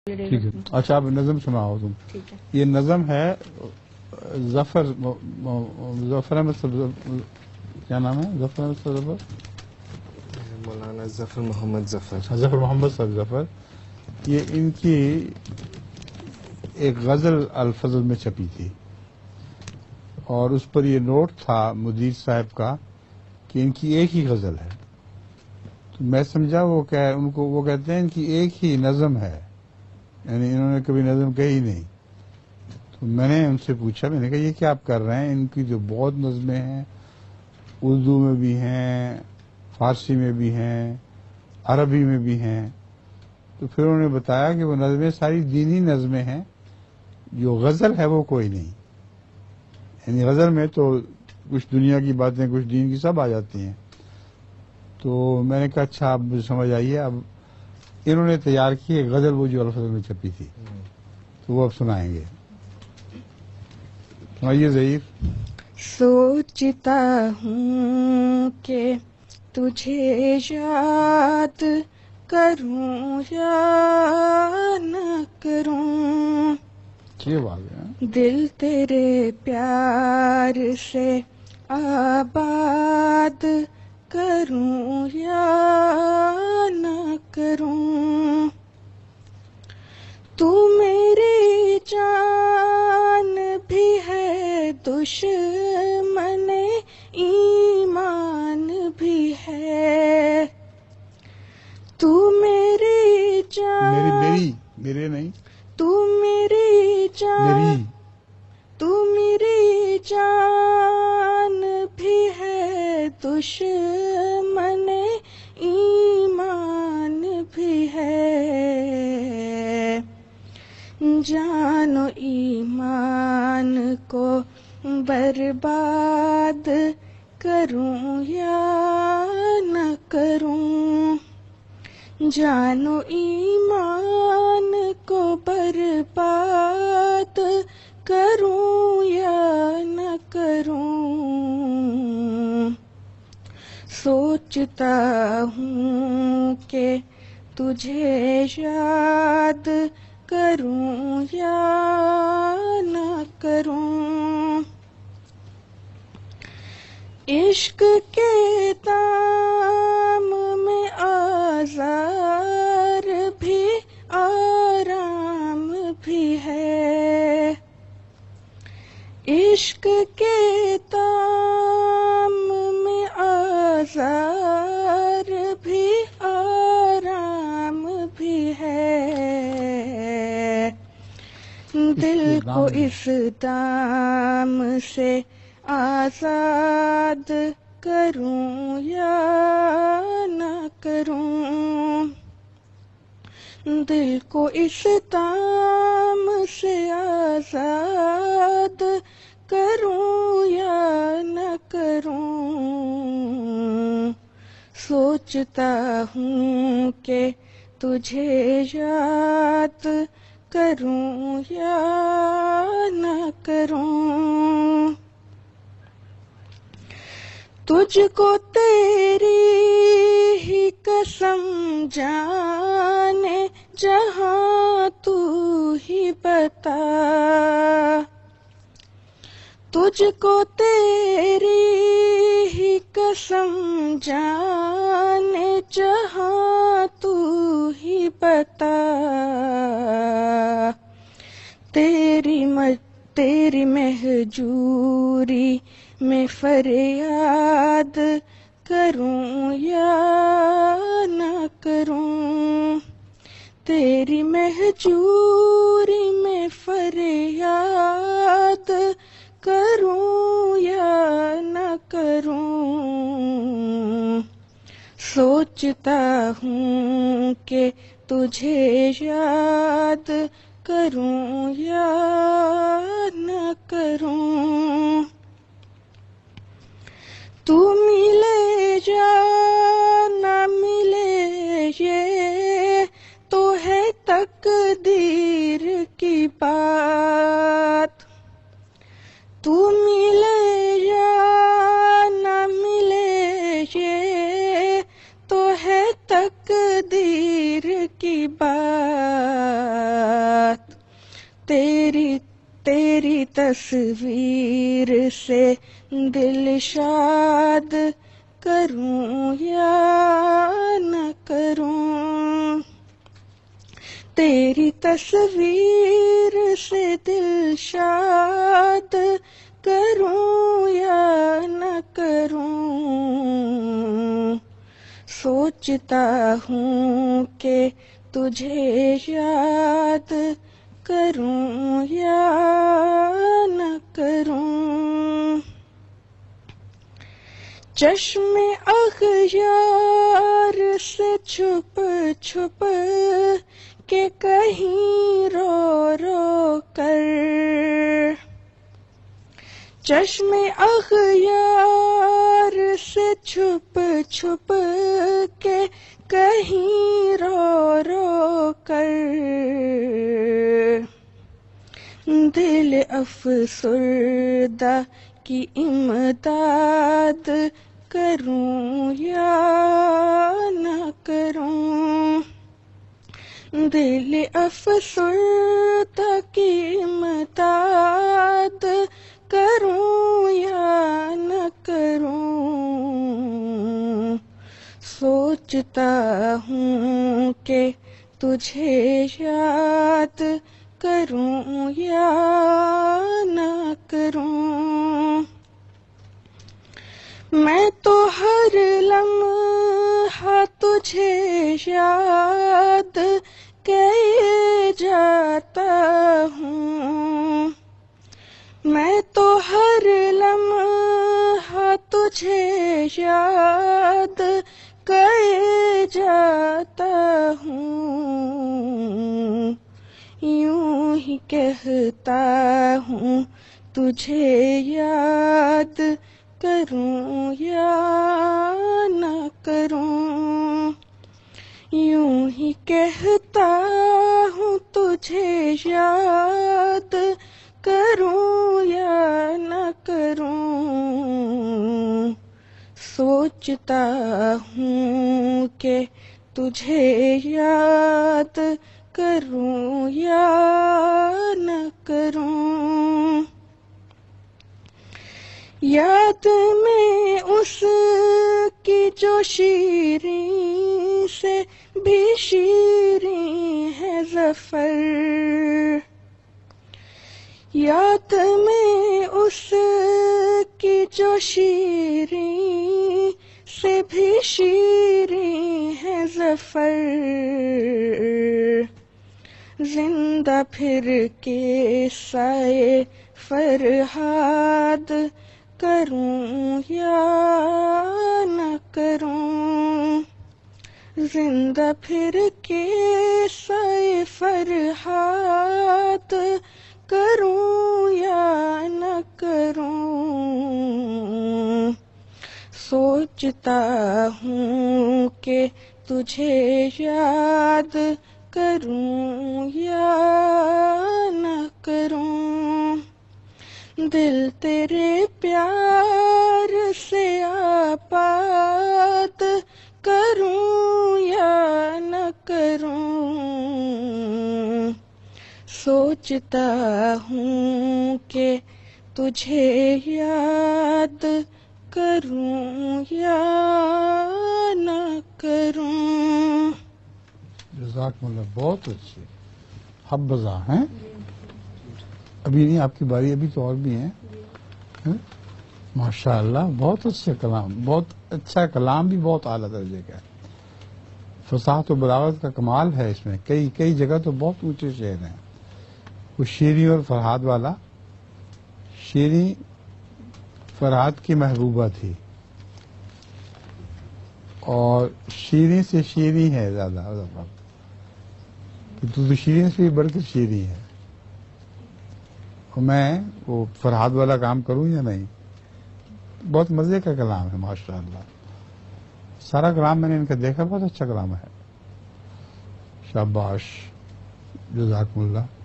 ٹھیک ہے. اچھا آپ نظم سناؤ تم. ٹھیک ہے. یہ نظم ہے ظفر احمد کیا نام ہے؟ ظفر احمد مولانا ظفر محمد ظفر. ظفر محمد صاحب ظفر. یہ ان کی ایک غزل الفضل میں چھپی تھی اور اس پر یہ نوٹ تھا مدیر صاحب کا کہ ان کی ایک ہی غزل ہے. تو میں سمجھا وہ کہتے ہیں ان کی ایک ہی نظم ہے، یعنی انہوں نے کبھی نظم کہی نہیں. تو میں نے ان سے پوچھا، میں نے کہا یہ کیا آپ کر رہے ہیں؟ ان کی جو بہت نظمیں ہیں، اردو میں بھی ہیں، فارسی میں بھی ہیں، عربی میں بھی ہیں. تو پھر انہوں نے بتایا کہ وہ نظمیں ساری دینی نظمیں ہیں، جو غزل ہے وہ کوئی نہیں. یعنی غزل میں تو کچھ دنیا کی باتیں کچھ دین کی سب آ جاتی ہیں. تو میں نے کہا اچھا آپ مجھے سمجھ آئیے. اب انہوں نے تیار کی ایک غزل وہ جو الفضل میں چھپی تھی، تو وہ اب سنائیں گے. سنائیے ضعیف. سوچتا ہوں کہ تجھے یاد کروں یا نہ کروں، یہ بات ہے. دل تیرے پیار سے آباد کروں یا نہ کروں. تو میری جان بھی ہے، دشمن ایمان بھی ہے. تو میری جان، میرے نہیں، تو میری جان، تو میری جان بھی ہے، دشمن ایمان بھی ہے. جان و ایمان کو برباد کروں یا نہ کروں، جان و ایمان کو برباد کروں یا نہ کروں. سوچتا ہوں کہ تجھے یاد کروں یا نہ کروں. عشق کے دام میں آزار بھی آرام بھی ہے. عشق کے دام میں آزار بھی آرام بھی ہے. دل کو اس دام سے آزاد کروں یا نہ کروں، دل کو اس دام سے آزاد کروں یا نہ کروں. سوچتا ہوں کہ تجھے یاد کروں یا نہ کروں. تجھ کو تیری ہی قسم جانے جہاں تو ہی بتا، تجھ کو تیری ہی قسم جانے جہاں تو ہی بتا. تیری مہجوری میں فریاد کروں یا نہ کروں، تیری مہجوری میں فریاد کروں یا نہ کروں. سوچتا ہوں کہ تجھے یاد کروں یا نہ کروں. تو ملے یا نہ ملے یہ تو ہے تقدیر کی بات. تو ملے یا نہ ملے یہ تو ہے تقدیر کی بات. تیری تصویر سے دل شاد کروں یا نہ کروں، تیری تصویر سے دل شاد کروں یا نہ کروں، سوچتا ہوں کہ تجھے یاد کروں یا نہ کروں، چشم اغیار سے چھپ چھپ کے کہیں رو رو کر، چشم اغیار سے چھپ چھپ کے کہیں رو رو کر، دل افسردہ کی امداد کروں یا نہ کروں، دل افسردہ کی امداد کروں یا نہ کروں، سوچتا ہوں کہ تجھے یاد کروں یا نہ کروں، میں تو ہر لمحہ تجھے یاد کیے جاتا ہوں، میں تو ہر لمحہ تجھے یاد کیے جاتا ہوں، یوں ہی کہتا ہوں تجھے یاد کروں یا نہ کروں، یوں ہی کہتا ہوں تجھے یاد کروں یا نہ کروں، سوچتا ہوں کہ تجھے یاد کروں یا نہ کروں، یاد میں اس کی جو شیریں سے بھی شیریں ہے ظفر، یاد میں اس کی جو شیریں سے بھی شیریں ہے ظفر، زندہ پھر کے سائے فرہاد کروں یا نہ کروں، زندہ پھر کے سائے فرہاد کروں یا نہ کروں، سوچتا ہوں کہ تجھے یاد کروں یا نہ کروں، دل تیرے پیار سے آباد کروں یا نہ کروں، سوچتا ہوں کہ تجھے یاد کروں یا نہ کروں۔ جزاکم اللہ، بہت اچھے حبذا ہیں۔ ابھی نہیں، آپ کی باری، ابھی تو اور بھی ہیں۔ ماشاء اللہ، بہت اچھا کلام، بہت اچھا کلام بھی بہت اعلیٰ درجے کا ہے۔ فصاحت و بلاغت کا کمال ہے اس میں، کئی جگہ تو بہت اونچے شعر ہیں۔ وہ شیریں اور فرحاد والا، شیریں فرحاد کی محبوبہ تھی اور شیریں سے شیریں ہے زیادہ، تو شیریں سے بھی بڑھ کر شیریں ہے۔ اور میں وہ فرحاد والا کام کروں یا نہیں؟ بہت مزے کا کلام ہے ماشاء اللہ، سارا کلام میں نے ان کا دیکھا، بہت اچھا کلام ہے۔ شاباش، جزاکم اللہ۔